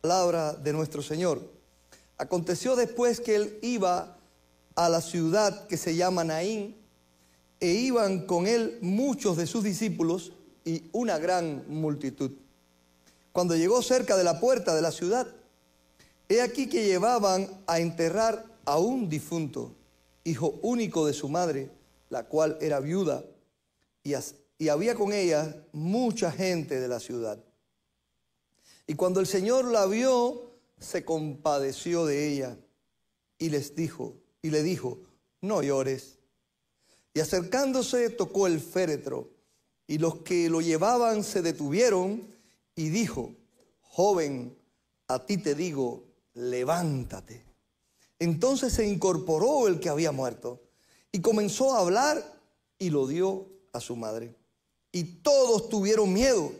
Palabra de nuestro Señor. Aconteció después que él iba a la ciudad que se llama Naín, e iban con él muchos de sus discípulos y una gran multitud. Cuando llegó cerca de la puerta de la ciudad, he aquí que llevaban a enterrar a un difunto, hijo único de su madre, la cual era viuda, y había con ella mucha gente de la ciudad. Y cuando el Señor la vio, se compadeció de ella y le dijo, no llores. Y acercándose tocó el féretro, y los que lo llevaban se detuvieron, y dijo, joven, a ti te digo, levántate. Entonces se incorporó el que había muerto, y comenzó a hablar, y lo dio a su madre. Y todos tuvieron miedo,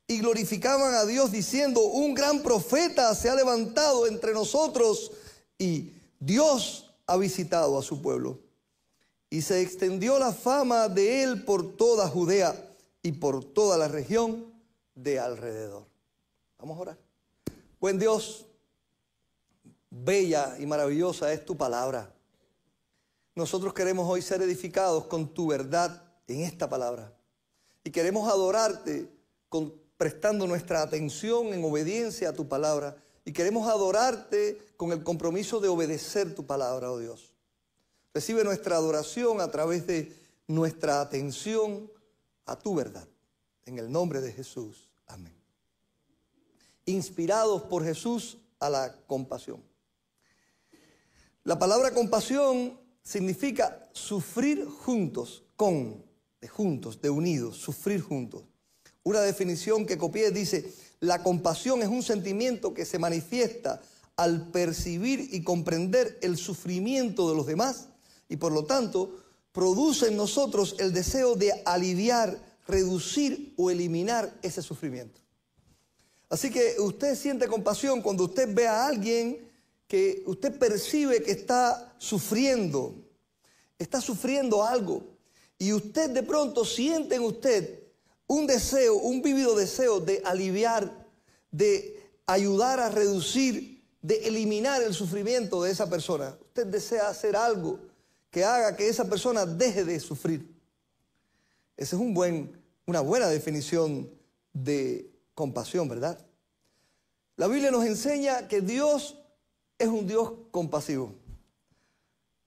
y glorificaban a Dios diciendo, un gran profeta se ha levantado entre nosotros, y Dios ha visitado a su pueblo. Y se extendió la fama de él por toda Judea y por toda la región de alrededor. Vamos a orar. Buen Dios, bella y maravillosa es tu palabra. Nosotros queremos hoy ser edificados con tu verdad en esta palabra. Y queremos adorarte prestando nuestra atención en obediencia a tu palabra. Y queremos adorarte con el compromiso de obedecer tu palabra, oh Dios. Recibe nuestra adoración a través de nuestra atención a tu verdad. En el nombre de Jesús. Amén. Inspirados por Jesús a la compasión. La palabra compasión significa sufrir juntos, de unidos, sufrir juntos. Una definición que copié dice, la compasión es un sentimiento que se manifiesta al percibir y comprender el sufrimiento de los demás y por lo tanto produce en nosotros el deseo de aliviar, reducir o eliminar ese sufrimiento. Así que usted siente compasión cuando usted ve a alguien que usted percibe que está sufriendo algo y usted de pronto siente en usted un deseo, un vívido deseo de aliviar, de ayudar a reducir, de eliminar el sufrimiento de esa persona. Usted desea hacer algo que haga que esa persona deje de sufrir. Esa es una buena definición de compasión, ¿verdad? La Biblia nos enseña que Dios es un Dios compasivo.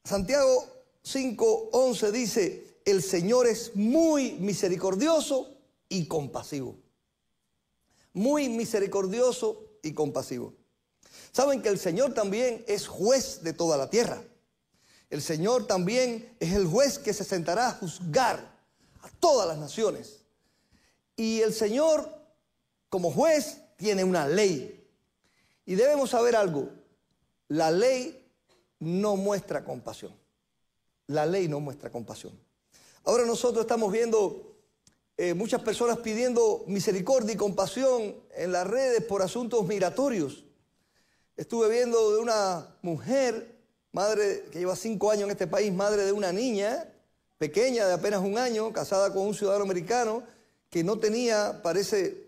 Santiago 5:11 dice, el Señor es muy misericordioso y compasivo. Muy misericordioso y compasivo. Saben que el Señor también es juez de toda la tierra. El Señor también es el juez que se sentará a juzgar a todas las naciones. Y el Señor, como juez, tiene una ley. Y debemos saber algo. La ley no muestra compasión. La ley no muestra compasión. Ahora nosotros estamos viendo muchas personas pidiendo misericordia y compasión en las redes por asuntos migratorios. Estuve viendo de una mujer, madre que lleva 5 años en este país, madre de una niña pequeña de apenas 1 año, casada con un ciudadano americano, que no tenía, parece,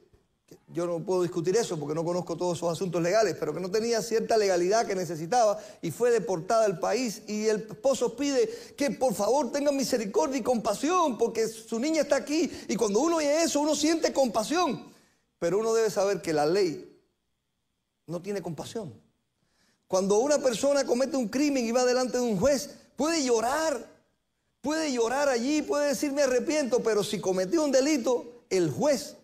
yo no puedo discutir eso porque no conozco todos esos asuntos legales, pero que no tenía cierta legalidad que necesitaba y fue deportada del país. Y el esposo pide que por favor tengan misericordia y compasión porque su niña está aquí. Y cuando uno oye eso, uno siente compasión. Pero uno debe saber que la ley no tiene compasión. Cuando una persona comete un crimen y va delante de un juez, puede llorar allí, puede decir me arrepiento, pero si cometió un delito, el juez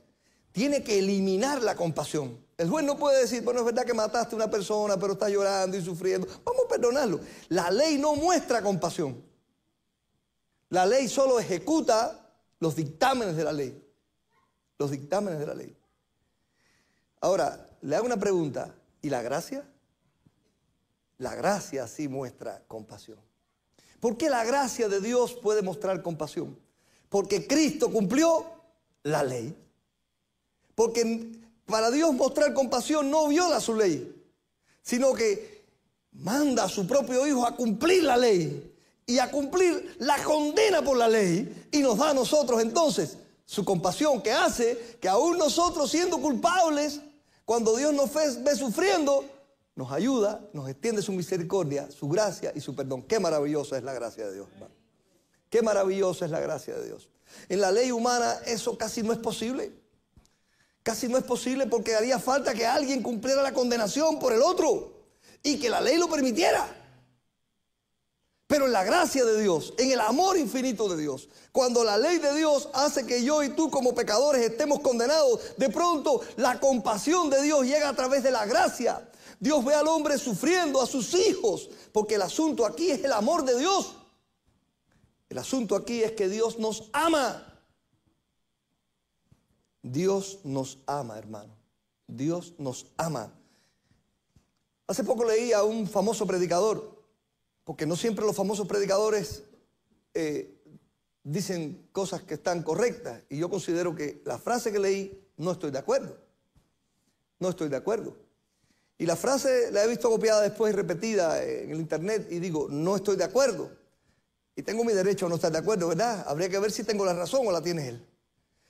tiene que eliminar la compasión. El juez no puede decir, bueno, es verdad que mataste a una persona, pero está llorando y sufriendo. Vamos a perdonarlo. La ley no muestra compasión. La ley solo ejecuta los dictámenes de la ley. Los dictámenes de la ley. Ahora, le hago una pregunta. ¿Y la gracia? La gracia sí muestra compasión. ¿Por qué la gracia de Dios puede mostrar compasión? Porque Cristo cumplió la ley. Porque para Dios mostrar compasión no viola su ley, sino que manda a su propio Hijo a cumplir la ley y a cumplir la condena por la ley y nos da a nosotros entonces su compasión que hace que aún nosotros siendo culpables, Cuando Dios nos ve sufriendo, nos ayuda, nos extiende su misericordia, su gracia y su perdón. Qué maravillosa es la gracia de Dios, hermano. Qué maravillosa es la gracia de Dios. En la ley humana eso casi no es posible. Casi no es posible porque haría falta que alguien cumpliera la condenación por el otro y que la ley lo permitiera. Pero en la gracia de Dios, en el amor infinito de Dios, cuando la ley de Dios hace que yo y tú como pecadores estemos condenados, de pronto la compasión de Dios llega a través de la gracia. Dios ve al hombre sufriendo, a sus hijos, porque el asunto aquí es el amor de Dios. El asunto aquí es que Dios nos ama. Dios nos ama, hermano. Dios nos ama. Hace poco leí a un famoso predicador, porque no siempre los famosos predicadores dicen cosas que están correctas. Y yo considero que la frase que leí no estoy de acuerdo. No estoy de acuerdo. Y la frase la he visto copiada después y repetida en el internet y digo, no estoy de acuerdo. Y tengo mi derecho a no estar de acuerdo, ¿verdad? Habría que ver si tengo la razón o la tiene él.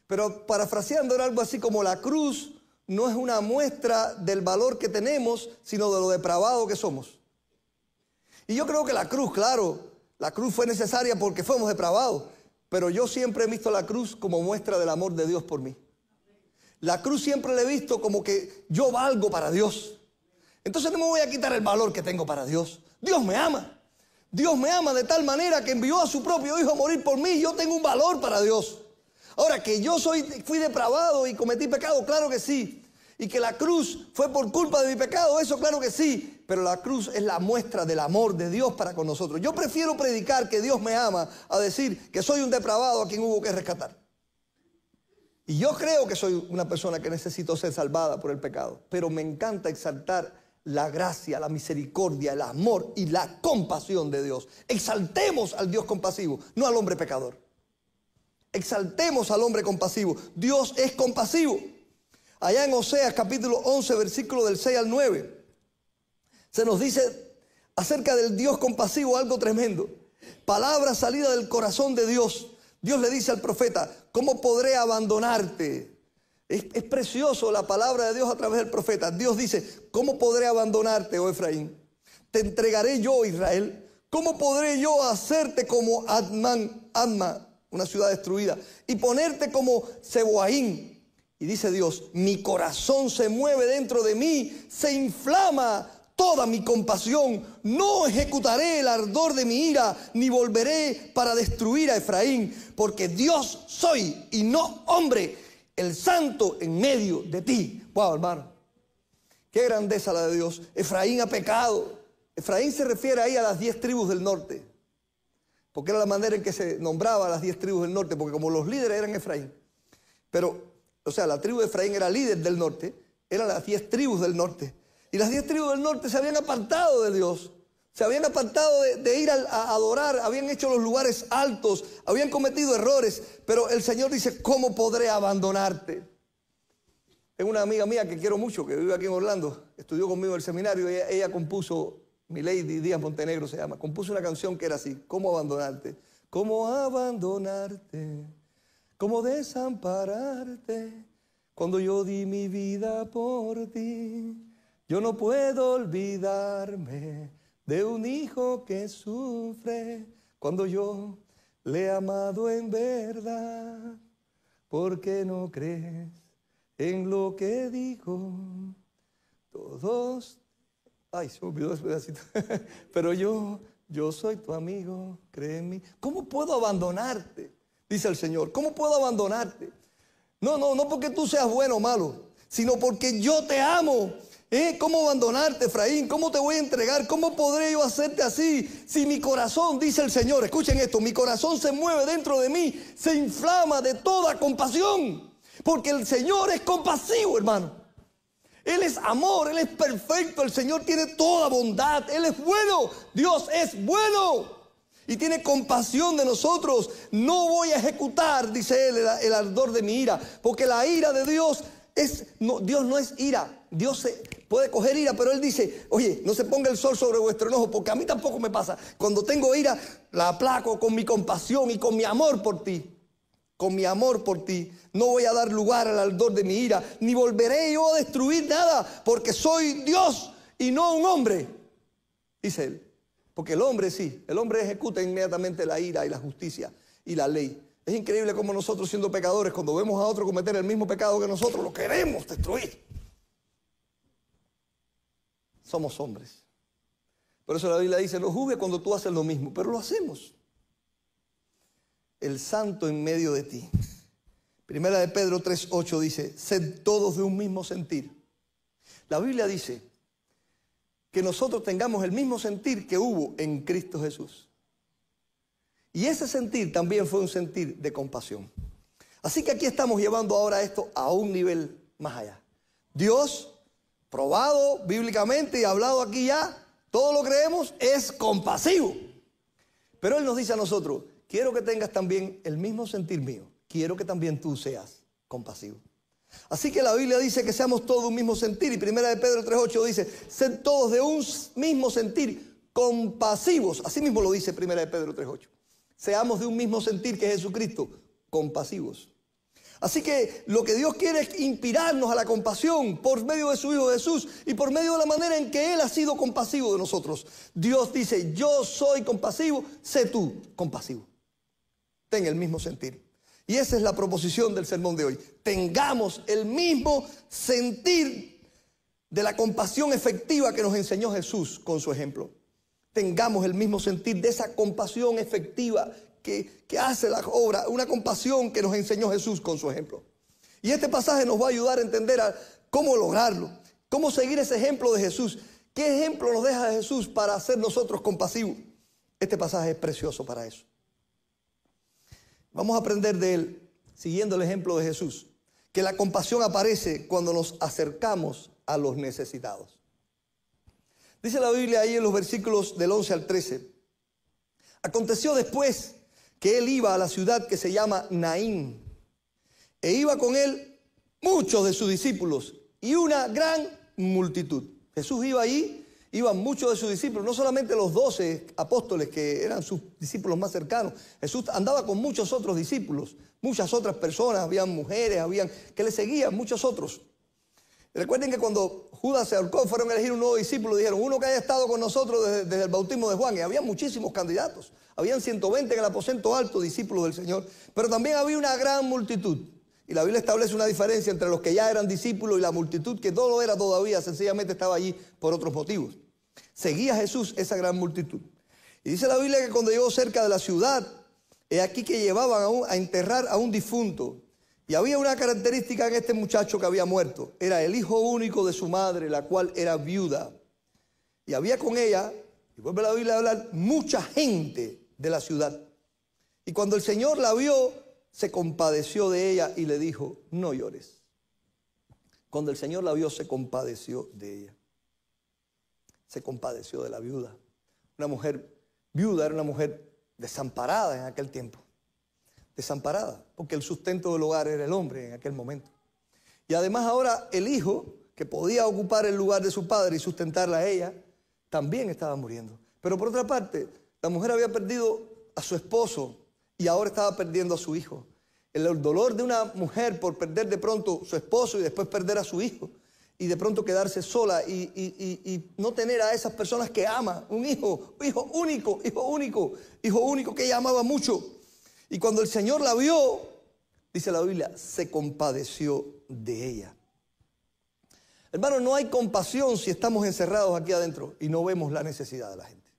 Pero parafraseando era algo así como la cruz no es una muestra del valor que tenemos, sino de lo depravado que somos. Y yo creo que la cruz, claro, la cruz fue necesaria porque fuimos depravados. Pero yo siempre he visto la cruz como muestra del amor de Dios por mí. La cruz siempre la he visto como que yo valgo para Dios. Entonces no me voy a quitar el valor que tengo para Dios. Dios me ama. Dios me ama de tal manera que envió a su propio Hijo a morir por mí. Yo tengo un valor para Dios. Ahora, que yo fui depravado y cometí pecado, claro que sí. Y que la cruz fue por culpa de mi pecado, eso claro que sí. Pero la cruz es la muestra del amor de Dios para con nosotros. Yo prefiero predicar que Dios me ama a decir que soy un depravado a quien hubo que rescatar. Y yo creo que soy una persona que necesito ser salvada por el pecado. Pero me encanta exaltar la gracia, la misericordia, el amor y la compasión de Dios. Exaltemos al Dios compasivo, no al hombre pecador. Exaltemos al hombre compasivo. Dios es compasivo. Allá en Oseas capítulo 11, versículo del 6 al 9, se nos dice acerca del Dios compasivo algo tremendo. Palabra salida del corazón de Dios. Dios le dice al profeta, ¿cómo podré abandonarte? Es precioso la palabra de Dios a través del profeta. Dios dice, ¿cómo podré abandonarte, oh Efraín? Te entregaré yo, Israel. ¿Cómo podré yo hacerte como Adma, una ciudad destruida, y ponerte como Seboaín? Y dice Dios, mi corazón se mueve dentro de mí, se inflama toda mi compasión. No ejecutaré el ardor de mi ira, ni volveré para destruir a Efraín, porque Dios soy y no hombre, el santo en medio de ti. Wow, hermano, qué grandeza la de Dios. Efraín ha pecado. Efraín se refiere ahí a las 10 tribus del norte, porque era la manera en que se nombraba a las 10 tribus del norte, porque como los líderes eran Efraín, pero, o sea, la tribu de Efraín era líder del norte, eran las 10 tribus del norte. Y las 10 tribus del norte se habían apartado de Dios, se habían apartado de ir a adorar, habían hecho los lugares altos, habían cometido errores, pero el Señor dice, ¿cómo podré abandonarte? Tengo una amiga mía que quiero mucho, que vive aquí en Orlando, estudió conmigo en el seminario, ella compuso, Milady Díaz Montenegro se llama, compuso una canción que era así, ¿cómo abandonarte? ¿Cómo abandonarte? ¿Cómo desampararte? Cuando yo di mi vida por ti, yo no puedo olvidarme de un hijo que sufre cuando yo le he amado en verdad. ¿Por qué no crees en lo que digo? Todos... Ay, se me olvidó ese pedacito. Pero yo soy tu amigo, cree en mí. ¿Cómo puedo abandonarte? Dice el Señor. ¿Cómo puedo abandonarte? No porque tú seas bueno o malo, sino porque yo te amo. ¿Cómo abandonarte, Efraín? ¿Cómo te voy a entregar? ¿Cómo podré yo hacerte así? Si mi corazón, dice el Señor, escuchen esto, mi corazón se mueve dentro de mí, se inflama de toda compasión. Porque el Señor es compasivo, hermano. Él es amor, Él es perfecto, el Señor tiene toda bondad, Él es bueno, Dios es bueno y tiene compasión de nosotros. No voy a ejecutar, dice Él, el ardor de mi ira, porque la ira de Dios Dios no es ira. Dios puede coger ira, pero Él dice, oye, no se ponga el sol sobre vuestro enojo, porque a mí tampoco me pasa. Cuando tengo ira, la aplaco con mi compasión y con mi amor por ti. con mi amor por ti. No voy a dar lugar al ardor de mi ira, ni volveré yo a destruir nada, porque soy Dios y no un hombre, dice él. Porque el hombre sí, el hombre ejecuta inmediatamente la ira y la justicia y la ley. Es increíble cómo nosotros, siendo pecadores, cuando vemos a otro cometer el mismo pecado que nosotros, lo queremos destruir. Somos hombres. Por eso la Biblia dice, no juzgues cuando tú haces lo mismo, pero lo hacemos. El santo en medio de ti. Primera de Pedro 3:8 dice, sed todos de un mismo sentir. La Biblia dice que nosotros tengamos el mismo sentir que hubo en Cristo Jesús. Y ese sentir también fue un sentir de compasión. Así que aquí estamos llevando ahora esto a un nivel más allá. Dios, probado bíblicamente y hablado aquí ya, todo lo creemos, es compasivo. Pero Él nos dice a nosotros, quiero que tengas también el mismo sentir mío. Quiero que también tú seas compasivo. Así que la Biblia dice que seamos todos de un mismo sentir. Y primera de Pedro 3:8 dice, sed todos de un mismo sentir, compasivos. Así mismo lo dice primera de Pedro 3:8. Seamos de un mismo sentir que Jesucristo, compasivos. Así que lo que Dios quiere es inspirarnos a la compasión por medio de su Hijo Jesús y por medio de la manera en que Él ha sido compasivo de nosotros. Dios dice, yo soy compasivo, sé tú compasivo. Ten el mismo sentir. Y esa es la proposición del sermón de hoy. Tengamos el mismo sentir de la compasión efectiva que nos enseñó Jesús con su ejemplo. Tengamos el mismo sentir de esa compasión efectiva que hace la obra, una compasión que nos enseñó Jesús con su ejemplo. Y este pasaje nos va a ayudar a entender cómo lograrlo, cómo seguir ese ejemplo de Jesús. ¿Qué ejemplo nos deja Jesús para hacer nosotros compasivos? Este pasaje es precioso para eso. Vamos a aprender de él, siguiendo el ejemplo de Jesús, que la compasión aparece cuando nos acercamos a los necesitados. Dice la Biblia ahí en los versículos del 11 al 13. Aconteció después que él iba a la ciudad que se llama Naín, e iba con él muchos de sus discípulos y una gran multitud. Jesús iba ahí, iban muchos de sus discípulos, no solamente los 12 apóstoles que eran sus discípulos más cercanos. Jesús andaba con muchos otros discípulos, muchas otras personas, habían mujeres, que le seguían, muchos otros. Recuerden que cuando Judas se ahorcó, fueron a elegir un nuevo discípulo, dijeron, uno que haya estado con nosotros desde el bautismo de Juan. Y había muchísimos candidatos. Habían 120 en el aposento alto, discípulos del Señor. Pero también había una gran multitud. Y la Biblia establece una diferencia entre los que ya eran discípulos y la multitud que no lo era todavía, sencillamente estaba allí por otros motivos. Seguía a Jesús esa gran multitud. Y dice la Biblia que cuando llegó cerca de la ciudad, he aquí que llevaban a enterrar a un difunto. Y había una característica en este muchacho que había muerto. Era el hijo único de su madre, la cual era viuda. Y había con ella, y vuelve la Biblia a hablar, mucha gente de la ciudad. Y cuando el Señor la vio, se compadeció de ella y le dijo, no llores. Cuando el Señor la vio, se compadeció de ella. Se compadeció de la viuda. Una mujer viuda era una mujer desamparada en aquel tiempo. Desamparada, porque el sustento del hogar era el hombre en aquel momento. Y además ahora el hijo, que podía ocupar el lugar de su padre y sustentarla a ella, también estaba muriendo. Pero por otra parte, la mujer había perdido a su esposo y ahora estaba perdiendo a su hijo. El dolor de una mujer por perder de pronto su esposo y después perder a su hijo y de pronto quedarse sola y no tener a esas personas que ama, un hijo único que ella amaba mucho. Y cuando el Señor la vio, dice la Biblia, se compadeció de ella. Hermano, no hay compasión si estamos encerrados aquí adentro y no vemos la necesidad de la gente.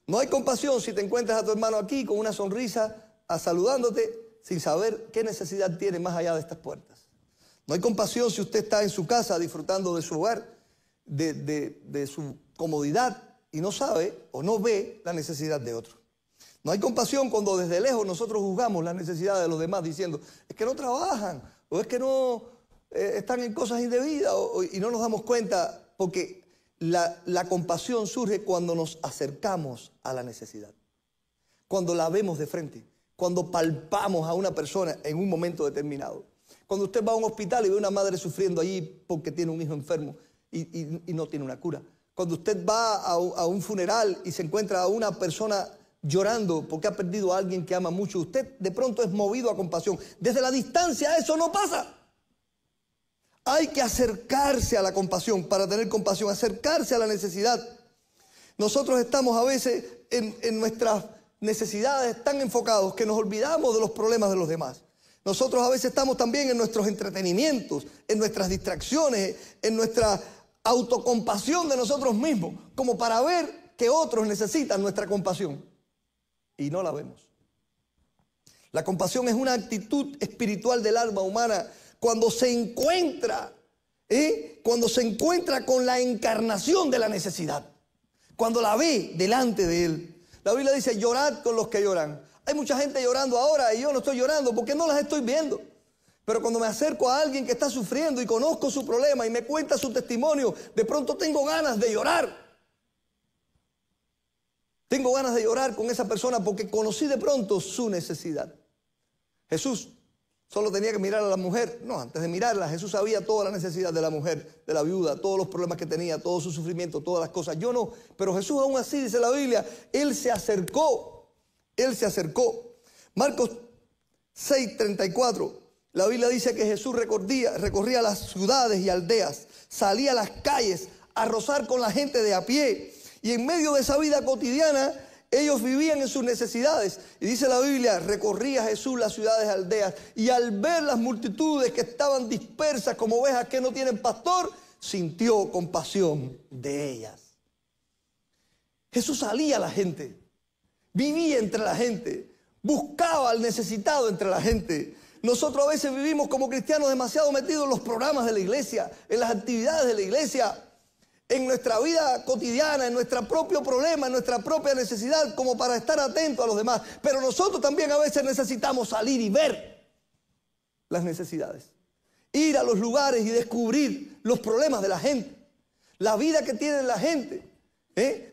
No hay compasión si te encuentras a tu hermano aquí con una sonrisa, saludándote, sin saber qué necesidad tiene más allá de estas puertas. No hay compasión si usted está en su casa disfrutando de su hogar, de su comodidad y no sabe o no ve la necesidad de otro. No hay compasión cuando desde lejos nosotros juzgamos las necesidades de los demás diciendo, es que no trabajan, o es que no están en cosas indebidas, y no nos damos cuenta, porque la compasión surge cuando nos acercamos a la necesidad, cuando la vemos de frente, cuando palpamos a una persona en un momento determinado. Cuando usted va a un hospital y ve a una madre sufriendo allí porque tiene un hijo enfermo y no tiene una cura. Cuando usted va a un funeral y se encuentra a una persona llorando porque ha perdido a alguien que ama mucho. Usted de pronto es movido a compasión. Desde la distancia eso no pasa. Hay que acercarse a la compasión para tener compasión, acercarse a la necesidad. Nosotros estamos a veces en nuestras necesidades tan enfocados que nos olvidamos de los problemas de los demás. Nosotros a veces estamos también en nuestros entretenimientos, en nuestras distracciones, en nuestra autocompasión de nosotros mismos, como para ver que otros necesitan nuestra compasión. Y no la vemos. La compasión es una actitud espiritual del alma humana cuando se encuentra con la encarnación de la necesidad. Cuando la ve delante de él. La Biblia dice, llorad con los que lloran. Hay mucha gente llorando ahora y yo no estoy llorando porque no las estoy viendo. Pero cuando me acerco a alguien que está sufriendo y conozco su problema y me cuenta su testimonio, de pronto tengo ganas de llorar. Tengo ganas de llorar con esa persona porque conocí de pronto su necesidad. Jesús solo tenía que mirar a la mujer. No, antes de mirarla, Jesús sabía toda la necesidad de la mujer, de la viuda, todos los problemas que tenía, todo su sufrimiento, todas las cosas. Yo no, pero Jesús aún así, dice la Biblia, Él se acercó. Él se acercó. Marcos 6:34, la Biblia dice que Jesús recorría las ciudades y aldeas, salía a las calles a rozar con la gente de a pie. Y en medio de esa vida cotidiana, ellos vivían en sus necesidades. Y dice la Biblia, recorría Jesús las ciudades y aldeas. Y al ver las multitudes que estaban dispersas como ovejas que no tienen pastor, sintió compasión de ellas. Jesús salía a la gente, vivía entre la gente, buscaba al necesitado entre la gente. Nosotros a veces vivimos como cristianos demasiado metidos en los programas de la iglesia, en las actividades de la iglesia, en nuestra vida cotidiana, en nuestro propio problema, en nuestra propia necesidad, como para estar atentos a los demás. Pero nosotros también a veces necesitamos salir y ver las necesidades. Ir a los lugares y descubrir los problemas de la gente. La vida que tiene la gente.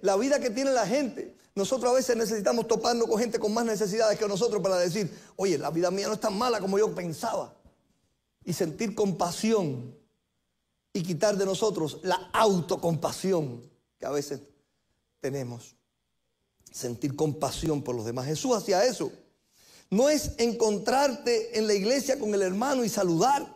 La vida que tiene la gente. Nosotros a veces necesitamos toparnos con gente con más necesidades que nosotros para decir, oye, la vida mía no es tan mala como yo pensaba. Y sentir compasión. Y quitar de nosotros la autocompasión que a veces tenemos. Sentir compasión por los demás. Jesús hacía eso. No es encontrarte en la iglesia con el hermano y saludar.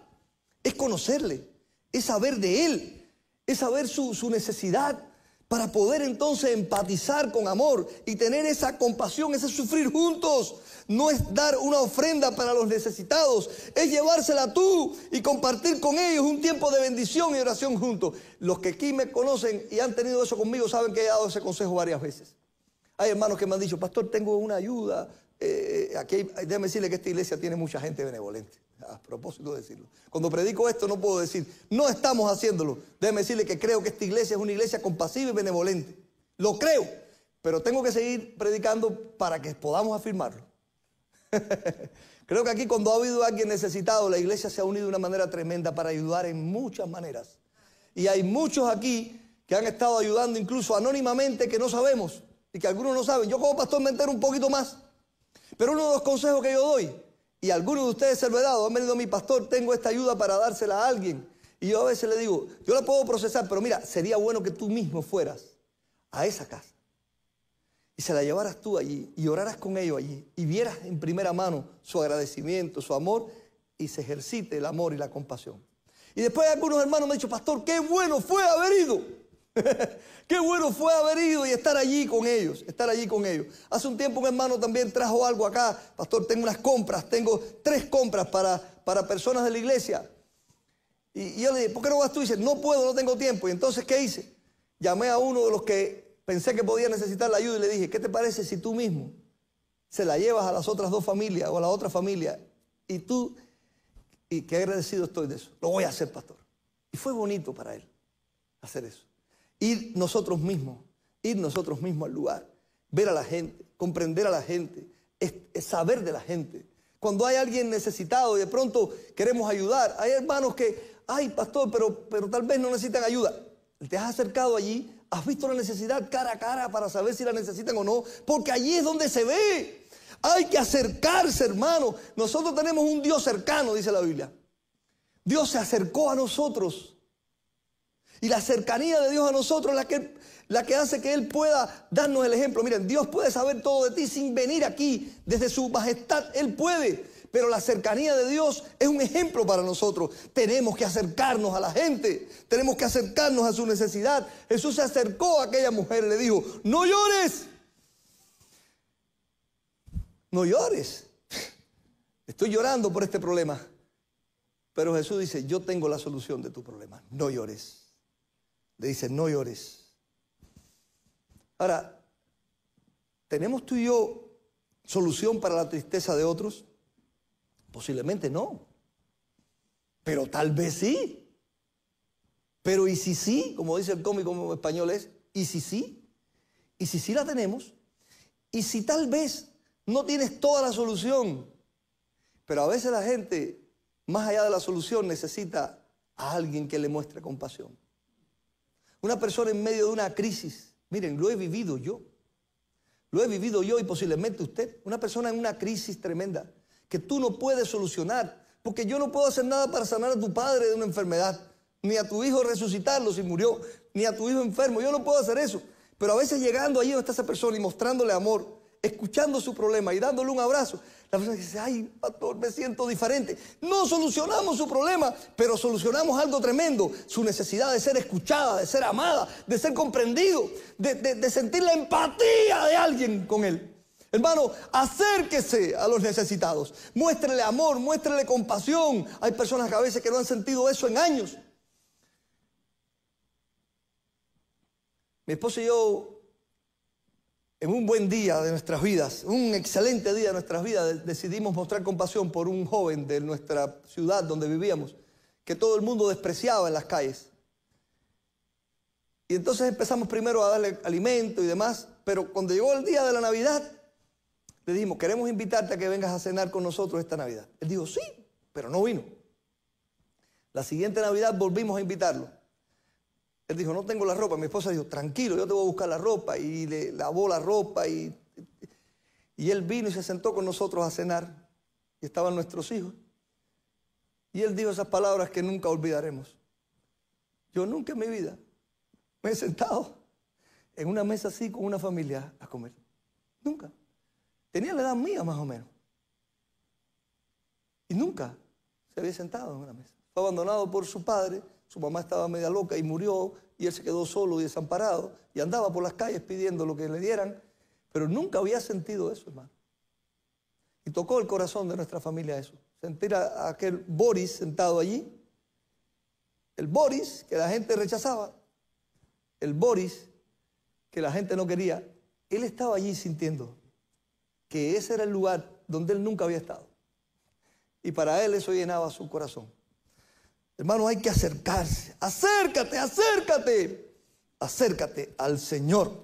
Es conocerle. Es saber de él. Es saber su necesidad. Para poder entonces empatizar con amor y tener esa compasión, ese sufrir juntos. No es dar una ofrenda para los necesitados, es llevársela tú y compartir con ellos un tiempo de bendición y oración juntos. Los que aquí me conocen y han tenido eso conmigo saben que he dado ese consejo varias veces. Hay hermanos que me han dicho, pastor, tengo una ayuda. Déjame decirle que esta iglesia tiene mucha gente benevolente. A propósito de decirlo. Cuando predico esto no puedo decir, no estamos haciéndolo. Déjeme decirle que creo que esta iglesia es una iglesia compasiva y benevolente. Lo creo, pero tengo que seguir predicando para que podamos afirmarlo. Creo que aquí cuando ha habido alguien necesitado, la iglesia se ha unido de una manera tremenda para ayudar en muchas maneras. Y hay muchos aquí que han estado ayudando incluso anónimamente que no sabemos y que algunos no saben. Yo como pastor me entero un poquito más. Pero uno de los consejos que yo doy, y algunos de ustedes se lo he dado, han venido a mi pastor, tengo esta ayuda para dársela a alguien. Y yo a veces le digo, yo la puedo procesar, pero mira, sería bueno que tú mismo fueras a esa casa. Y se la llevaras tú allí y oraras con ellos allí. Y vieras en primera mano su agradecimiento, su amor, y se ejercite el amor y la compasión. Y después algunos hermanos me han dicho, pastor, qué bueno fue haber ido. Qué bueno fue haber ido y estar allí con ellos, Hace un tiempo un hermano también trajo algo acá. Pastor, tengo unas compras, tengo 3 compras para personas de la iglesia. Y yo le dije, ¿por qué no vas tú? Y dice, no puedo, no tengo tiempo. Y entonces, ¿qué hice? Llamé a uno de los que pensé que podía necesitar la ayuda y le dije, ¿qué te parece si tú mismo se la llevas a las otras 2 familias o a la otra familia? Y qué agradecido estoy de eso. Lo voy a hacer, pastor. Y fue bonito para él hacer eso. Ir nosotros mismos al lugar, ver a la gente, comprender a la gente, es saber de la gente. Cuando hay alguien necesitado y de pronto queremos ayudar, hay hermanos que, ay pastor, pero tal vez no necesitan ayuda. Te has acercado allí, has visto la necesidad cara a cara para saber si la necesitan o no, porque allí es donde se ve. Hay que acercarse, hermano. Nosotros tenemos un Dios cercano, dice la Biblia. Dios se acercó a nosotros. Y la cercanía de Dios a nosotros es la que hace que Él pueda darnos el ejemplo. Miren, Dios puede saber todo de ti sin venir aquí. Desde su majestad, Él puede. Pero la cercanía de Dios es un ejemplo para nosotros. Tenemos que acercarnos a la gente. Tenemos que acercarnos a su necesidad. Jesús se acercó a aquella mujer y le dijo, no llores. No llores. Estoy llorando por este problema. Pero Jesús dice, yo tengo la solución de tu problema. No llores. Le dice, no llores. Ahora, ¿tenemos tú y yo solución para la tristeza de otros? Posiblemente no. Pero tal vez sí. Pero ¿y si sí? Como dice el cómico español es, ¿y si sí? ¿Y si sí la tenemos? ¿Y si tal vez no tienes toda la solución? Pero a veces la gente, más allá de la solución, necesita a alguien que le muestre compasión. Una persona en medio de una crisis, miren, lo he vivido yo. Lo he vivido yo y posiblemente usted. Una persona en una crisis tremenda que tú no puedes solucionar. Porque yo no puedo hacer nada para sanar a tu padre de una enfermedad. Ni a tu hijo resucitarlo si murió. Ni a tu hijo enfermo. Yo no puedo hacer eso. Pero a veces llegando allí donde está esa persona y mostrándole amor, escuchando su problema y dándole un abrazo, la persona dice, ay, pastor, me siento diferente. No solucionamos su problema, pero solucionamos algo tremendo. Su necesidad de ser escuchada, de ser amada, de ser comprendido, de sentir la empatía de alguien con él. Hermano, acérquese a los necesitados. Muéstrele amor, muéstrele compasión. Hay personas que a veces que no han sentido eso en años. Mi esposa y yo, en un buen día de nuestras vidas, un excelente día de nuestras vidas, decidimos mostrar compasión por un joven de nuestra ciudad donde vivíamos, que todo el mundo despreciaba en las calles. Y entonces empezamos primero a darle alimento y demás, pero cuando llegó el día de la Navidad, le dijimos, queremos invitarte a que vengas a cenar con nosotros esta Navidad. Él dijo, sí, pero no vino. La siguiente Navidad volvimos a invitarlo. Él dijo, no tengo la ropa. Mi esposa dijo, tranquilo, yo te voy a buscar la ropa. Y le lavó la ropa y él vino y se sentó con nosotros a cenar. Y estaban nuestros hijos. Y él dijo esas palabras que nunca olvidaremos. Yo nunca en mi vida me he sentado en una mesa así con una familia a comer. Nunca. Tenía la edad mía más o menos. Y nunca se había sentado en una mesa. Fue abandonado por su padre. Su mamá estaba media loca y murió, y él se quedó solo y desamparado, y andaba por las calles pidiendo lo que le dieran, pero nunca había sentido eso, hermano. Y tocó el corazón de nuestra familia eso. Sentir a aquel Boris sentado allí, el Boris que la gente rechazaba, el Boris que la gente no quería, él estaba allí sintiendo que ese era el lugar donde él nunca había estado. Y para él eso llenaba su corazón. Hermano, hay que acercarse. Acércate, acércate. Acércate al Señor.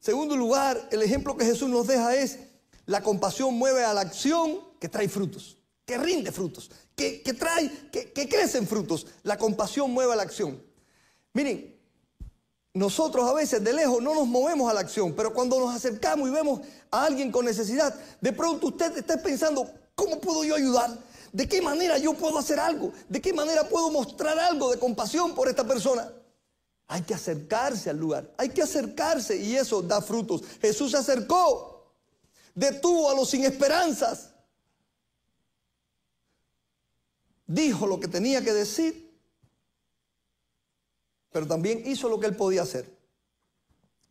Segundo lugar, el ejemplo que Jesús nos deja es la compasión mueve a la acción que trae frutos, que rinde frutos, que crecen frutos. La compasión mueve a la acción. Miren, nosotros a veces de lejos no nos movemos a la acción, pero cuando nos acercamos y vemos a alguien con necesidad, de pronto usted está pensando, ¿cómo puedo yo ayudar? ¿De qué manera yo puedo hacer algo? ¿De qué manera puedo mostrar algo de compasión por esta persona? Hay que acercarse al lugar, hay que acercarse y eso da frutos. Jesús se acercó, detuvo a los sin esperanzas, dijo lo que tenía que decir, pero también hizo lo que él podía hacer.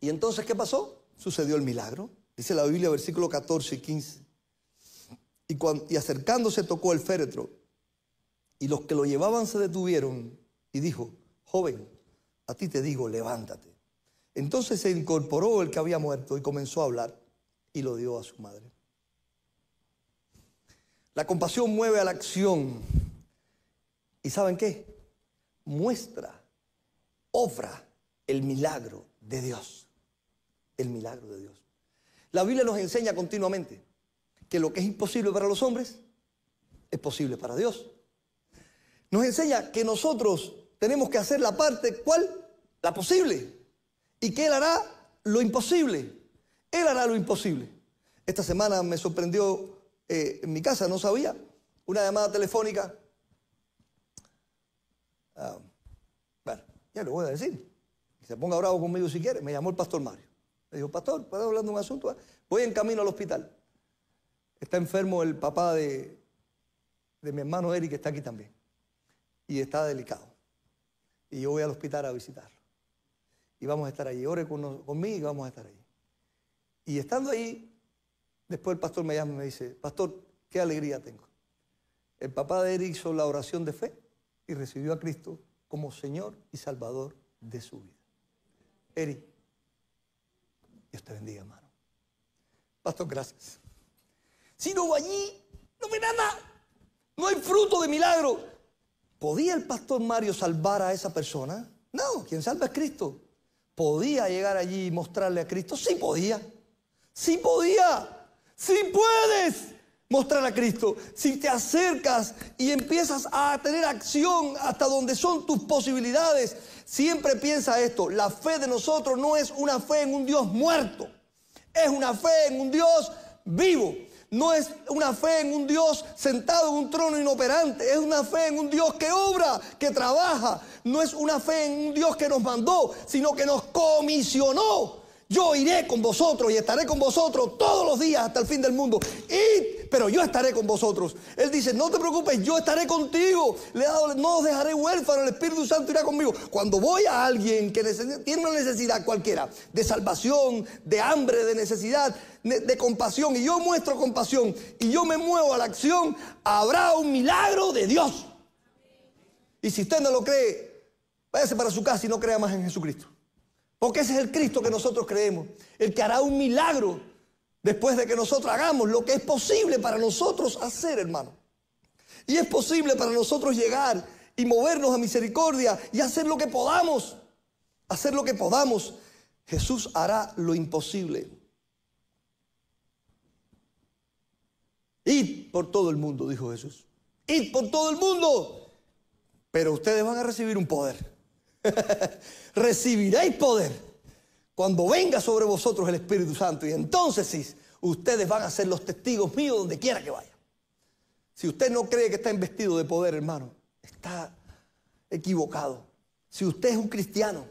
¿Y entonces qué pasó? Sucedió el milagro. Dice la Biblia, versículos 14 y 15. Y acercándose tocó el féretro, y los que lo llevaban se detuvieron, y dijo, joven, a ti te digo, levántate. Entonces se incorporó el que había muerto y comenzó a hablar, y lo dio a su madre. La compasión mueve a la acción. ¿Y saben qué? Muestra, obra el milagro de Dios. El milagro de Dios. La Biblia nos enseña continuamente que lo que es imposible para los hombres es posible para Dios. Nos enseña que nosotros tenemos que hacer la parte, ¿cuál? La posible. Y que Él hará lo imposible. Él hará lo imposible. Esta semana me sorprendió en mi casa, no sabía, una llamada telefónica. Bueno, Ya le voy a decir. Que se ponga bravo conmigo si quiere. Me llamó el pastor Mario. Me dijo, pastor, ¿puedo hablar de un asunto? Voy en camino al hospital. Está enfermo el papá de mi hermano Eric, que está aquí también. Y está delicado. Y yo voy al hospital a visitarlo. Y vamos a estar allí. Ore conmigo y vamos a estar allí. Y estando ahí, después el pastor me llama y me dice, pastor, qué alegría tengo. El papá de Eric hizo la oración de fe y recibió a Cristo como Señor y Salvador de su vida. Eric, Dios te bendiga, hermano. Pastor, gracias. Si no voy allí, no ve nada. No hay fruto de milagro. ¿Podía el pastor Mario salvar a esa persona? No, quien salva es Cristo. ¿Podía llegar allí y mostrarle a Cristo? Sí podía. Sí podía. Sí puedes mostrar a Cristo. Si te acercas y empiezas a tener acción hasta donde son tus posibilidades, siempre piensa esto: la fe de nosotros no es una fe en un Dios muerto, es una fe en un Dios vivo. No es una fe en un Dios sentado en un trono inoperante, es una fe en un Dios que obra, que trabaja. No es una fe en un Dios que nos mandó, sino que nos comisionó. Yo iré con vosotros y estaré con vosotros todos los días hasta el fin del mundo. Pero yo estaré con vosotros. Él dice, no te preocupes, yo estaré contigo. No os dejaré huérfano, el Espíritu Santo irá conmigo. Cuando voy a alguien que tiene una necesidad cualquiera, de salvación, de hambre, de necesidad, de compasión, y yo muestro compasión, y yo me muevo a la acción, habrá un milagro de Dios. Y si usted no lo cree, váyase para su casa y no crea más en Jesucristo. Porque ese es el Cristo que nosotros creemos, el que hará un milagro después de que nosotros hagamos lo que es posible para nosotros hacer, hermano. Y es posible para nosotros llegar y movernos a misericordia y hacer lo que podamos. Hacer lo que podamos. Jesús hará lo imposible. Id por todo el mundo, dijo Jesús. Id por todo el mundo. Pero ustedes van a recibir un poder. Recibiréis poder cuando venga sobre vosotros el Espíritu Santo, y entonces sí, ustedes van a ser los testigos míos donde quiera que vayan. Si usted no cree que está investido de poder, hermano, está equivocado. Si usted es un cristiano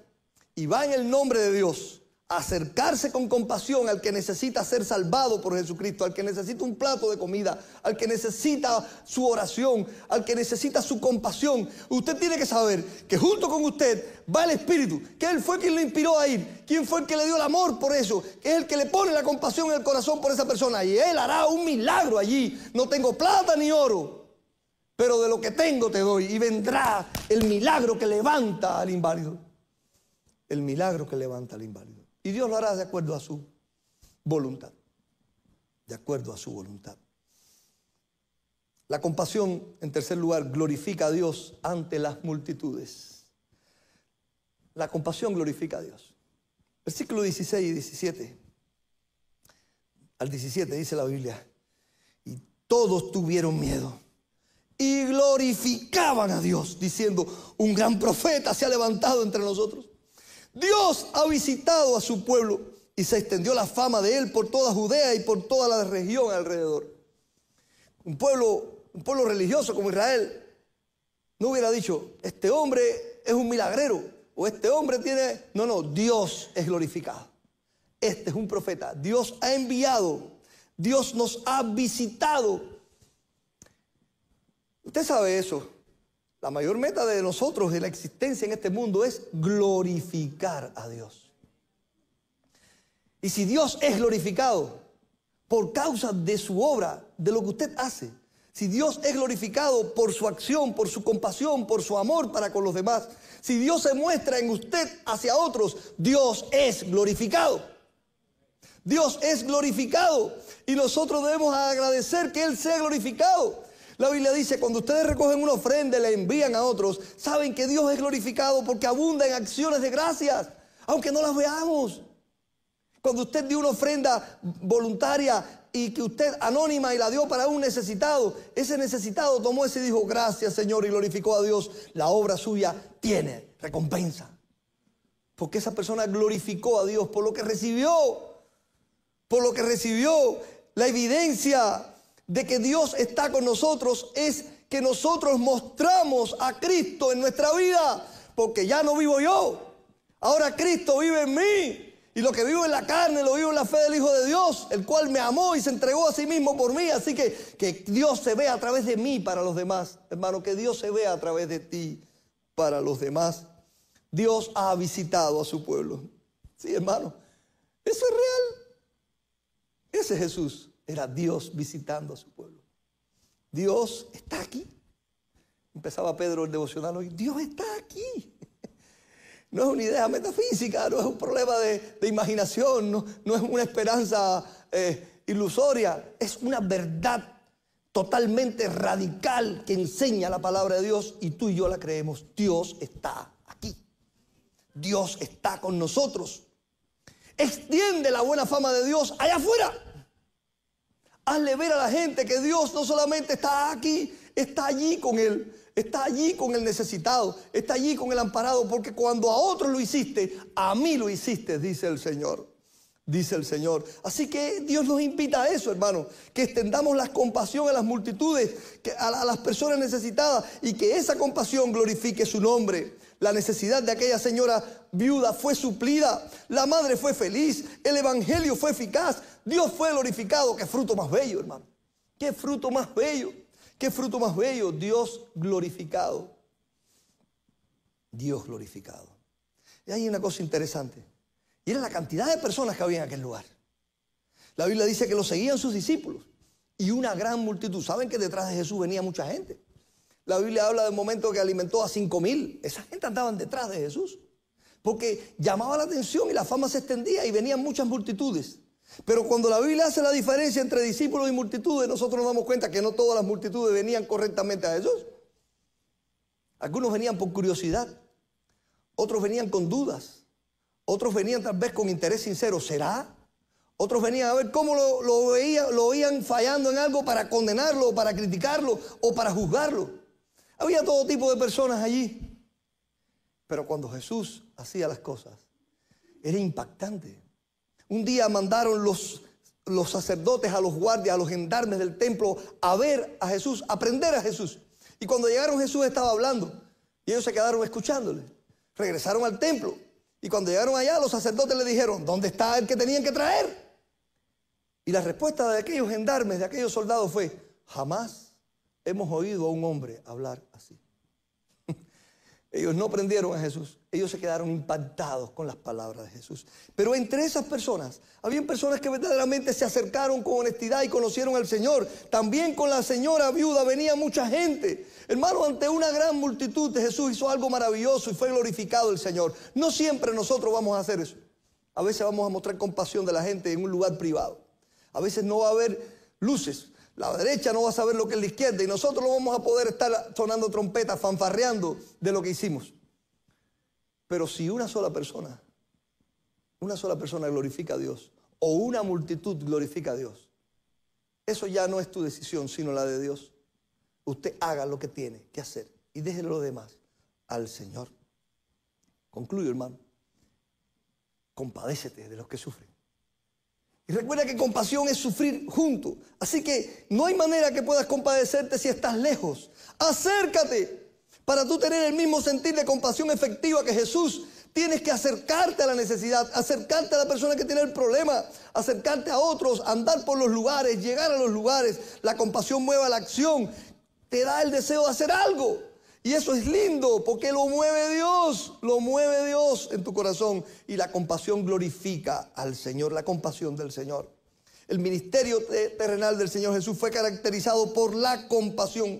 y va en el nombre de Dios a acercarse con compasión al que necesita ser salvado por Jesucristo, al que necesita un plato de comida, al que necesita su oración, al que necesita su compasión, usted tiene que saber que junto con usted va el Espíritu, que Él fue quien lo inspiró a ir, quien fue el que le dio el amor por eso, que es el que le pone la compasión en el corazón por esa persona, y Él hará un milagro allí. No tengo plata ni oro, pero de lo que tengo te doy, y vendrá el milagro que levanta al inválido. El milagro que levanta al inválido. Y Dios lo hará de acuerdo a su voluntad. De acuerdo a su voluntad. La compasión, en tercer lugar, glorifica a Dios ante las multitudes. La compasión glorifica a Dios. Versículo 16 y 17. Al 17 dice la Biblia: y todos tuvieron miedo y glorificaban a Dios, diciendo, un gran profeta se ha levantado entre nosotros. Dios ha visitado a su pueblo y se extendió la fama de él por toda Judea y por toda la región alrededor. Un pueblo religioso como Israel no hubiera dicho, este hombre es un milagrero, o este hombre tiene... No, Dios es glorificado. Este es un profeta. Dios ha enviado, Dios nos ha visitado. Usted sabe eso. La mayor meta de nosotros, de la existencia en este mundo, es glorificar a Dios. Y si Dios es glorificado por causa de su obra, de lo que usted hace, si Dios es glorificado por su acción, por su compasión, por su amor para con los demás, si Dios se muestra en usted hacia otros, Dios es glorificado. Dios es glorificado y nosotros debemos agradecer que Él sea glorificado. La Biblia dice, cuando ustedes recogen una ofrenda y la envían a otros, saben que Dios es glorificado porque abunda en acciones de gracias, aunque no las veamos. Cuando usted dio una ofrenda voluntaria y que usted anónima y la dio para un necesitado, ese necesitado tomó ese y dijo, gracias Señor, y glorificó a Dios, la obra suya tiene recompensa. Porque esa persona glorificó a Dios por lo que recibió. Por lo que recibió. La evidencia de que Dios está con nosotros es que nosotros mostramos a Cristo en nuestra vida. porque ya no vivo yo. Ahora Cristo vive en mí. Y lo que vivo en la carne, lo vivo en la fe del Hijo de Dios, el cual me amó y se entregó a sí mismo por mí. Así que Dios se vea a través de mí para los demás. Hermano, que Dios se vea a través de ti para los demás. Dios ha visitado a su pueblo. Sí, hermano, eso es real. Ese Jesús era Dios visitando a su pueblo. Dios está aquí. Empezaba Pedro el devocional hoy. Dios está aquí. No es una idea metafísica, no es un problema de imaginación, no es una esperanza ilusoria. Es una verdad totalmente radical que enseña la palabra de Dios y tú y yo la creemos. Dios está aquí. Dios está con nosotros. Extiende la buena fama de Dios allá afuera. Hazle ver a la gente que Dios no solamente está aquí, está allí con él. Está allí con el necesitado, está allí con el amparado, porque cuando a otros lo hiciste, a mí lo hiciste, dice el Señor. Dice el Señor. Así que Dios nos invita a eso, hermano, que extendamos la compasión a las multitudes, a las personas necesitadas, y que esa compasión glorifique su nombre. La necesidad de aquella señora viuda fue suplida, la madre fue feliz, el evangelio fue eficaz, Dios fue glorificado. Qué fruto más bello, hermano. Qué fruto más bello. Qué fruto más bello, Dios glorificado. Dios glorificado. Y hay una cosa interesante. Y era la cantidad de personas que había en aquel lugar. La Biblia dice que lo seguían sus discípulos. Y una gran multitud. ¿Saben que detrás de Jesús venía mucha gente? La Biblia habla del momento que alimentó a 5,000. Esa gente andaban detrás de Jesús. Porque llamaba la atención y la fama se extendía y venían muchas multitudes. Pero cuando la Biblia hace la diferencia entre discípulos y multitudes, nosotros nos damos cuenta que no todas las multitudes venían correctamente a Jesús. Algunos venían por curiosidad, otros venían con dudas, otros venían tal vez con interés sincero. ¿Será? Otros venían a ver cómo lo veían fallando en algo para condenarlo, o para criticarlo, o para juzgarlo. Había todo tipo de personas allí. Pero cuando Jesús hacía las cosas, era impactante. Un día mandaron los sacerdotes a los guardias, a los gendarmes del templo a ver a Jesús, a prender a Jesús. Y cuando llegaron, Jesús estaba hablando y ellos se quedaron escuchándole. Regresaron al templo y cuando llegaron allá, los sacerdotes le dijeron: ¿dónde está el que tenían que traer? Y la respuesta de aquellos gendarmes, de aquellos soldados fue: jamás hemos oído a un hombre hablar así. Ellos no prendieron a Jesús, ellos se quedaron impactados con las palabras de Jesús. Pero entre esas personas, habían personas que verdaderamente se acercaron con honestidad y conocieron al Señor. También con la señora viuda venía mucha gente. Hermano, ante una gran multitud de Jesús hizo algo maravilloso y fue glorificado el Señor. No siempre nosotros vamos a hacer eso. A veces vamos a mostrar compasión de la gente en un lugar privado. A veces no va a haber luces. La derecha no va a saber lo que es la izquierda y nosotros no vamos a poder estar sonando trompetas, fanfarreando de lo que hicimos. Pero si una sola persona glorifica a Dios o una multitud glorifica a Dios, eso ya no es tu decisión, sino la de Dios. Usted haga lo que tiene que hacer y déjele lo demás al Señor. Concluyo, hermano. Compadécete de los que sufren. Y recuerda que compasión es sufrir junto. Así que no hay manera que puedas compadecerte si estás lejos. Acércate. Para tú tener el mismo sentir de compasión efectiva que Jesús, tienes que acercarte a la necesidad, acercarte a la persona que tiene el problema, acercarte a otros, andar por los lugares, llegar a los lugares. La compasión mueve a la acción, te da el deseo de hacer algo. Y eso es lindo porque lo mueve Dios en tu corazón. Y la compasión glorifica al Señor, la compasión del Señor. El ministerio terrenal del Señor Jesús fue caracterizado por la compasión.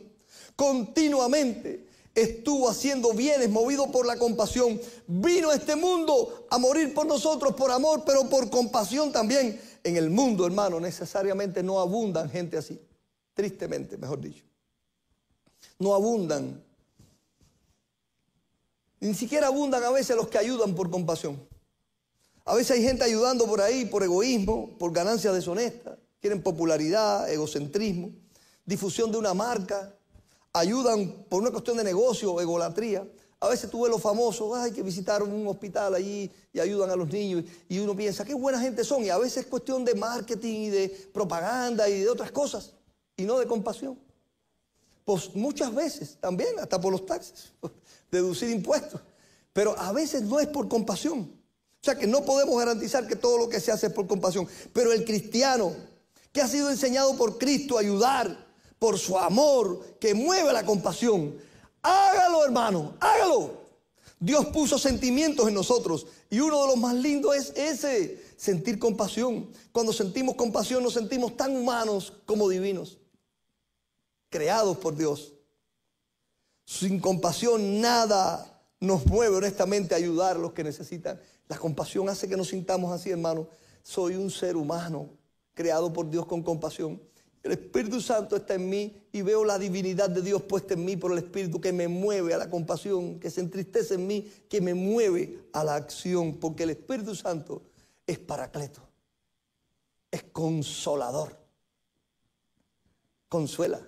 Continuamente estuvo haciendo bienes, movido por la compasión. Vino a este mundo a morir por nosotros, por amor, pero por compasión también. En el mundo, hermano, necesariamente no abundan gente así. Tristemente, mejor dicho. No abundan. Ni siquiera abundan a veces los que ayudan por compasión. A veces hay gente ayudando por ahí por egoísmo, por ganancias deshonestas. Quieren popularidad, egocentrismo, difusión de una marca. Ayudan por una cuestión de negocio, egolatría. A veces tú ves los famosos, hay que visitar un hospital allí y ayudan a los niños. Y uno piensa, qué buena gente son. Y a veces es cuestión de marketing y de propaganda y de otras cosas. Y no de compasión. Pues muchas veces también, hasta por los taxes, deducir impuestos. Pero a veces no es por compasión. O sea que no podemos garantizar que todo lo que se hace es por compasión. Pero el cristiano que ha sido enseñado por Cristo a ayudar, por su amor, que mueve la compasión, hágalo, hermano, hágalo. Dios puso sentimientos en nosotros y uno de los más lindos es ese, sentir compasión. Cuando sentimos compasión nos sentimos tan humanos como divinos, creados por Dios. Sin compasión nada nos mueve honestamente a ayudar a los que necesitan. La compasión hace que nos sintamos así, hermano. Soy un ser humano creado por Dios con compasión. El Espíritu Santo está en mí y veo la divinidad de Dios puesta en mí por el Espíritu que me mueve a la compasión, que se entristece en mí, que me mueve a la acción, porque el Espíritu Santo es paracleto, es consolador, consuela.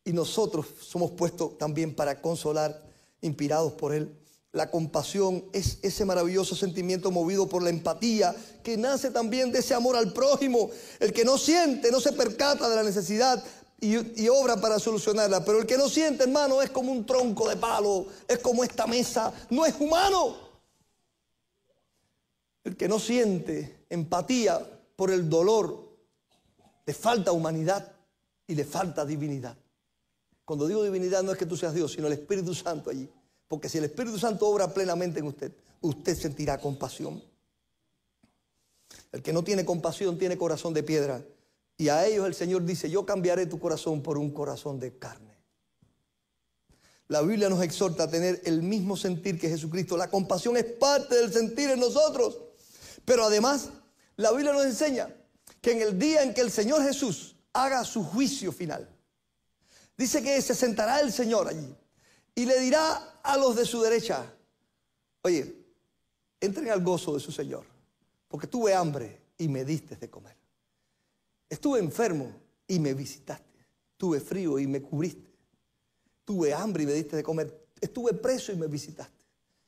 Y nosotros somos puestos también para consolar, inspirados por Él. La compasión es ese maravilloso sentimiento movido por la empatía que nace también de ese amor al prójimo. El que no siente, no se percata de la necesidad y obra para solucionarla. Pero el que no siente, hermano, es como un tronco de palo, es como esta mesa, no es humano. El que no siente empatía por el dolor, le falta humanidad y le falta divinidad. Cuando digo divinidad no es que tú seas Dios, sino el Espíritu Santo allí. Porque si el Espíritu Santo obra plenamente en usted, usted sentirá compasión. El que no tiene compasión tiene corazón de piedra. Y a ellos el Señor dice, yo cambiaré tu corazón por un corazón de carne. La Biblia nos exhorta a tener el mismo sentir que Jesucristo. La compasión es parte del sentir en nosotros. Pero además, la Biblia nos enseña que en el día en que el Señor Jesús haga su juicio final, dice que se sentará el Señor allí y le dirá a los de su derecha, oye, entren al gozo de su Señor, porque tuve hambre y me diste de comer. Estuve enfermo y me visitaste. Tuve frío y me cubriste. Tuve hambre y me diste de comer. Estuve preso y me visitaste.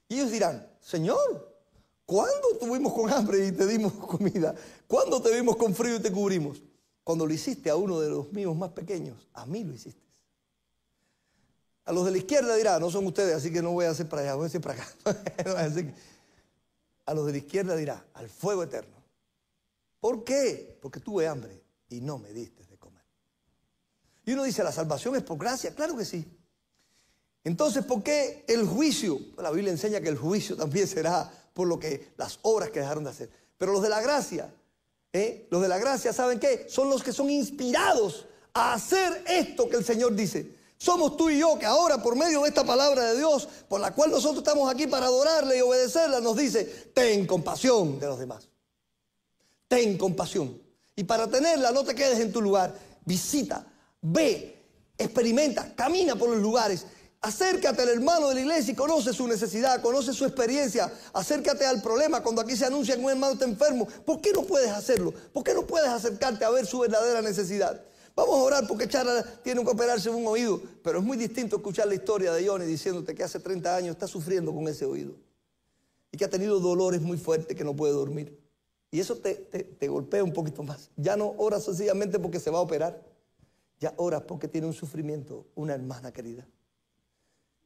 Y ellos dirán, Señor, ¿cuándo estuvimos con hambre y te dimos comida? ¿Cuándo te vimos con frío y te cubrimos? Cuando lo hiciste a uno de los míos más pequeños, a mí lo hiciste. A los de la izquierda dirá, no son ustedes, así que no voy a hacer para allá, voy a hacer para acá. A los de la izquierda dirá, al fuego eterno. ¿Por qué? Porque tuve hambre y no me diste de comer. Y uno dice, ¿la salvación es por gracia? Claro que sí. Entonces, ¿por qué el juicio? La Biblia enseña que el juicio también será por lo que las obras que dejaron de hacer. Pero los de la gracia, los de la gracia, ¿saben qué? Son los que son inspirados a hacer esto que el Señor dice. Somos tú y yo que ahora por medio de esta palabra de Dios, por la cual nosotros estamos aquí para adorarle y obedecerla, nos dice, ten compasión de los demás. Ten compasión. Y para tenerla no te quedes en tu lugar. Visita, ve, experimenta, camina por los lugares. Acércate al hermano de la iglesia y conoce su necesidad, conoce su experiencia. Acércate al problema cuando aquí se anuncia que un hermano está enfermo. ¿Por qué no puedes hacerlo? ¿Por qué no puedes acercarte a ver su verdadera necesidad? Vamos a orar porque Chara tiene que operarse un oído, pero es muy distinto escuchar la historia de Johnny diciéndote que hace 30 años está sufriendo con ese oído y que ha tenido dolores muy fuertes que no puede dormir. Y eso te golpea un poquito más. Ya no oras sencillamente porque se va a operar, ya oras porque tiene un sufrimiento, una hermana querida,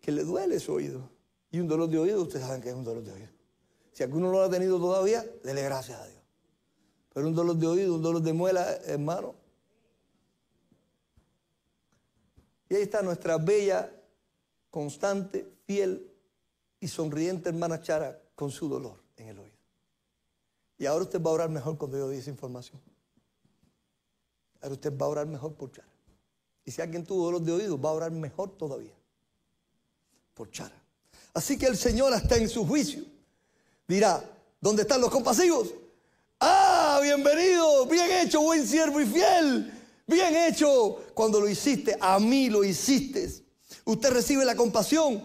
que le duele su oído. Y un dolor de oído, ustedes saben que es un dolor de oído. Si alguno no lo ha tenido todavía, dele gracias a Dios. Pero un dolor de oído, un dolor de muela, hermano. Y ahí está nuestra bella, constante, fiel y sonriente hermana Chara con su dolor en el oído. Y ahora usted va a orar mejor cuando yo di esa información. Ahora usted va a orar mejor por Chara. Y si alguien tuvo dolor de oído, va a orar mejor todavía por Chara. Así que el Señor hasta en su juicio dirá, ¿dónde están los compasivos? ¡Ah, bienvenido! Bien hecho, buen siervo y fiel. Bien hecho, cuando lo hiciste, a mí lo hiciste. Usted recibe la compasión,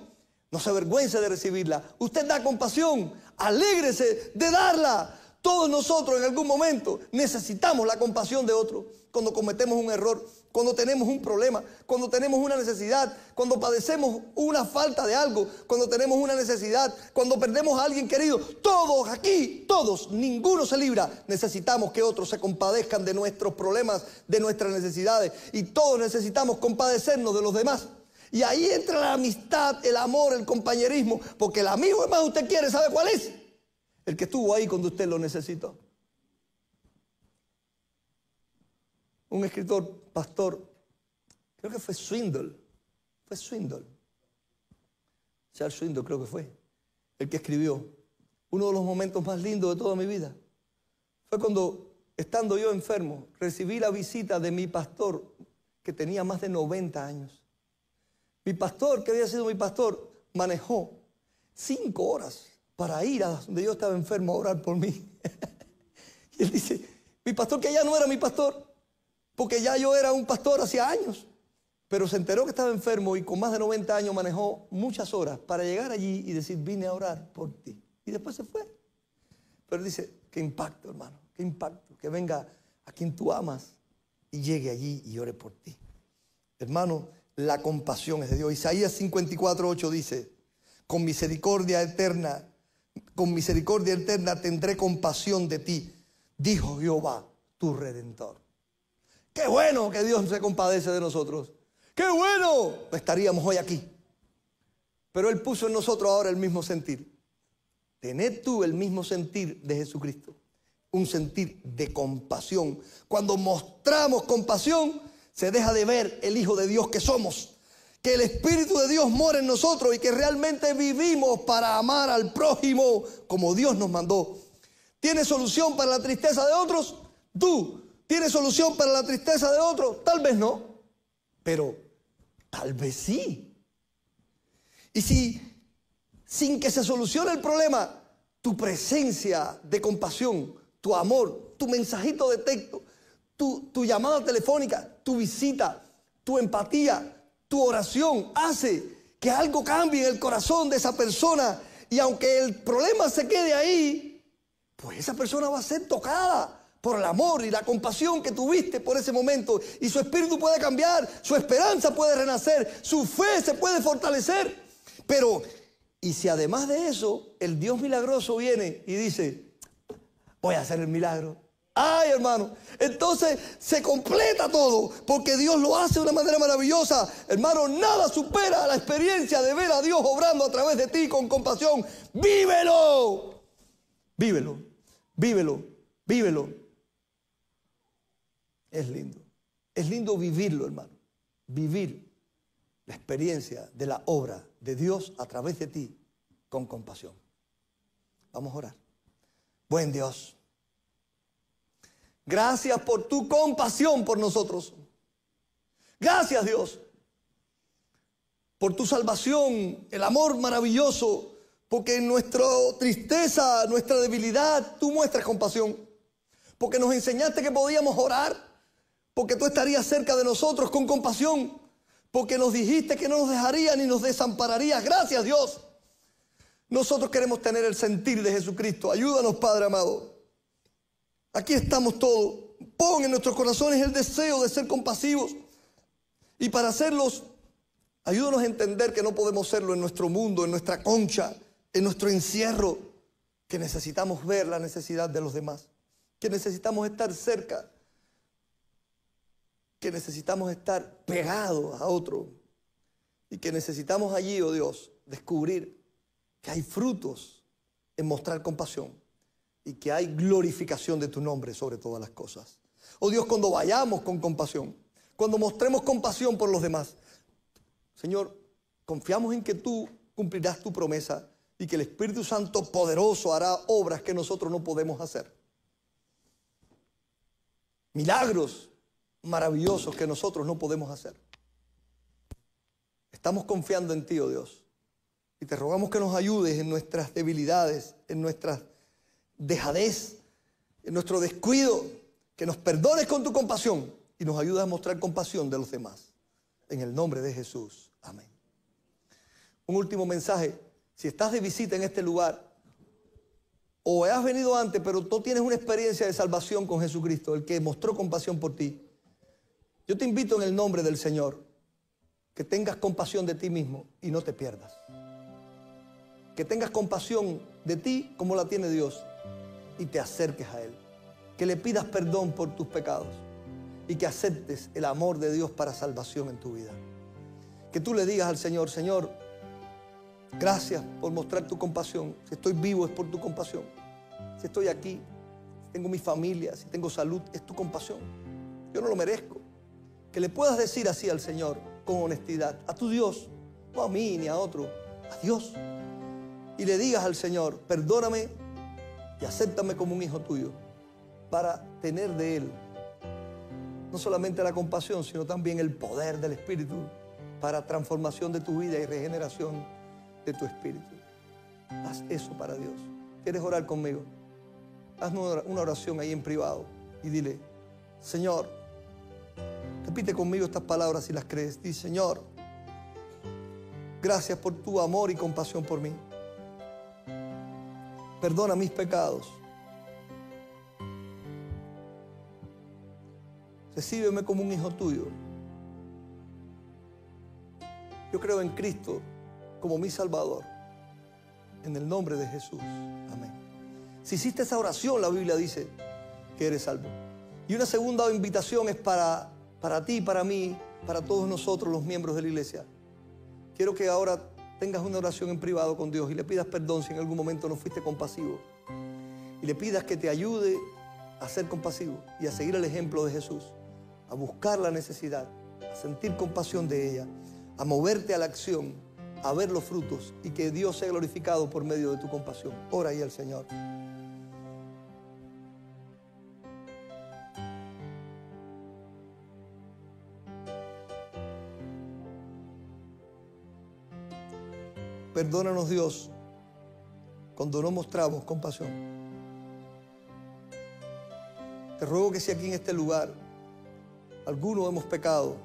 no se avergüence de recibirla. Usted da compasión, alégrese de darla. Todos nosotros en algún momento necesitamos la compasión de otro. Cuando cometemos un error, cuando tenemos un problema, cuando tenemos una necesidad, cuando padecemos una falta de algo, cuando tenemos una necesidad, cuando perdemos a alguien querido. Todos aquí, todos, ninguno se libra. Necesitamos que otros se compadezcan de nuestros problemas, de nuestras necesidades. Y todos necesitamos compadecernos de los demás. Y ahí entra la amistad, el amor, el compañerismo. Porque el amigo que más usted quiere, ¿sabe cuál es? El que estuvo ahí cuando usted lo necesitó. Un escritor, pastor, creo que fue Swindoll. Fue Swindoll. Charles Swindoll creo que fue el que escribió: uno de los momentos más lindos de toda mi vida fue cuando, estando yo enfermo, recibí la visita de mi pastor, que tenía más de 90 años. Mi pastor, que había sido mi pastor, manejó 5 horas para ir a donde yo estaba enfermo a orar por mí. Y él dice, mi pastor, que ya no era mi pastor, porque ya yo era un pastor hacía años, pero se enteró que estaba enfermo y con más de 90 años manejó muchas horas para llegar allí y decir, vine a orar por ti. Y después se fue. Pero dice, qué impacto, hermano, qué impacto, que venga a quien tú amas y llegue allí y ore por ti. Hermano, la compasión es de Dios. Isaías 54:8 dice, con misericordia eterna tendré compasión de ti, dijo Jehová, tu Redentor. Qué bueno que Dios se compadece de nosotros. ¡Qué bueno! Estaríamos hoy aquí. Pero Él puso en nosotros ahora el mismo sentir. Tened tú el mismo sentir de Jesucristo. Un sentir de compasión. Cuando mostramos compasión, se deja de ver el Hijo de Dios que somos. Que el Espíritu de Dios mora en nosotros y que realmente vivimos para amar al prójimo como Dios nos mandó. ¿Tienes solución para la tristeza de otros? Tú. ¿Tienes solución para la tristeza de otros? Tal vez no, pero tal vez sí. Y si sin que se solucione el problema, tu presencia de compasión, tu amor, tu mensajito de texto, tu llamada telefónica, tu visita, tu empatía, tu oración hace que algo cambie en el corazón de esa persona, y aunque el problema se quede ahí, pues esa persona va a ser tocada por el amor y la compasión que tuviste por ese momento, y su espíritu puede cambiar, su esperanza puede renacer, su fe se puede fortalecer. Pero, y si además de eso, el Dios milagroso viene y dice, voy a hacer el milagro. Ay, hermano, entonces se completa todo, porque Dios lo hace de una manera maravillosa. Hermano, nada supera la experiencia de ver a Dios obrando a través de ti con compasión. ¡Vívelo! Vívelo, vívelo, vívelo. Es lindo vivirlo, hermano. Vivir la experiencia de la obra de Dios a través de ti con compasión. Vamos a orar. Buen Dios, gracias por tu compasión por nosotros. Gracias, Dios, por tu salvación, el amor maravilloso, porque en nuestra tristeza, nuestra debilidad, tú muestras compasión. Porque nos enseñaste que podíamos orar, porque tú estarías cerca de nosotros con compasión, porque nos dijiste que no nos dejarías ni nos desampararías. Gracias, Dios. Nosotros queremos tener el sentir de Jesucristo. Ayúdanos, Padre amado. Aquí estamos todos. Pon en nuestros corazones el deseo de ser compasivos. Y para hacerlos, ayúdanos a entender que no podemos serlo en nuestro mundo, en nuestra concha, en nuestro encierro. Que necesitamos ver la necesidad de los demás. Que necesitamos estar cerca. Que necesitamos estar pegados a otro. Y que necesitamos allí, oh Dios, descubrir que hay frutos en mostrar compasión. Y que hay glorificación de tu nombre sobre todas las cosas. Oh Dios, cuando vayamos con compasión, cuando mostremos compasión por los demás, Señor, confiamos en que tú cumplirás tu promesa y que el Espíritu Santo poderoso hará obras que nosotros no podemos hacer. Milagros maravillosos que nosotros no podemos hacer. Estamos confiando en ti, oh Dios, y te rogamos que nos ayudes en nuestras debilidades, en nuestras dejadez, en nuestro descuido, que nos perdones con tu compasión y nos ayudes a mostrar compasión de los demás. En el nombre de Jesús. Amén. Un último mensaje. Si estás de visita en este lugar o has venido antes pero no tienes una experiencia de salvación con Jesucristo, el que mostró compasión por ti, yo te invito en el nombre del Señor que tengas compasión de ti mismo y no te pierdas. Que tengas compasión de ti como la tiene Dios y te acerques a Él. Que le pidas perdón por tus pecados y que aceptes el amor de Dios para salvación en tu vida. Que tú le digas al Señor, Señor, gracias por mostrar tu compasión. Si estoy vivo es por tu compasión. Si estoy aquí, si tengo mi familia, si tengo salud, es tu compasión. Yo no lo merezco. Que le puedas decir así al Señor con honestidad, a tu Dios, no a mí ni a otro, a Dios. Y le digas al Señor, perdóname y acéptame como un hijo tuyo, para tener de Él no solamente la compasión, sino también el poder del Espíritu para transformación de tu vida y regeneración de tu espíritu. Haz eso para Dios. ¿Quieres orar conmigo? Haz una oración ahí en privado y dile, Señor, repite conmigo estas palabras si las crees. Dice, Señor, gracias por tu amor y compasión por mí. Perdona mis pecados. Recíbeme como un hijo tuyo. Yo creo en Cristo como mi Salvador. En el nombre de Jesús. Amén. Si hiciste esa oración, la Biblia dice que eres salvo. Y una segunda invitación es para ti, para mí, para todos nosotros, los miembros de la iglesia. Quiero que ahora tengas una oración en privado con Dios y le pidas perdón si en algún momento no fuiste compasivo. Y le pidas que te ayude a ser compasivo y a seguir el ejemplo de Jesús, a buscar la necesidad, a sentir compasión de ella, a moverte a la acción, a ver los frutos y que Dios sea glorificado por medio de tu compasión. Ora ahí al Señor. Perdónanos, Dios, cuando no mostramos compasión. Te ruego que si aquí en este lugar algunos hemos pecado,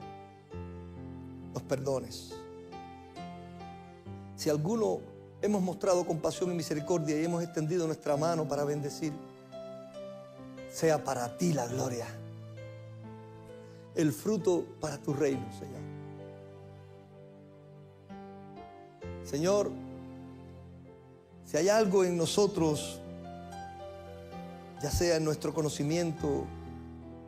nos perdones. Si alguno hemos mostrado compasión y misericordia y hemos extendido nuestra mano para bendecir, sea para ti la gloria, el fruto para tu reino, Señor. Señor, si hay algo en nosotros, ya sea en nuestro conocimiento,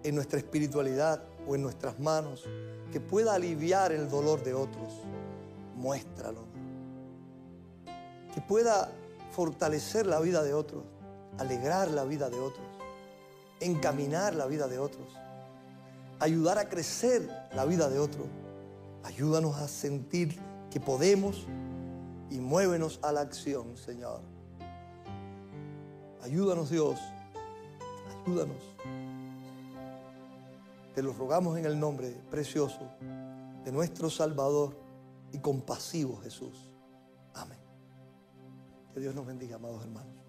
en nuestra espiritualidad o en nuestras manos, que pueda aliviar el dolor de otros, muéstralo. Que pueda fortalecer la vida de otros, alegrar la vida de otros, encaminar la vida de otros, ayudar a crecer la vida de otros. Ayúdanos a sentir que podemos y muévenos a la acción, Señor. Ayúdanos, Dios, ayúdanos. Te lo rogamos en el nombre precioso de nuestro Salvador y compasivo Jesús. Amén. Que Dios nos bendiga, amados hermanos.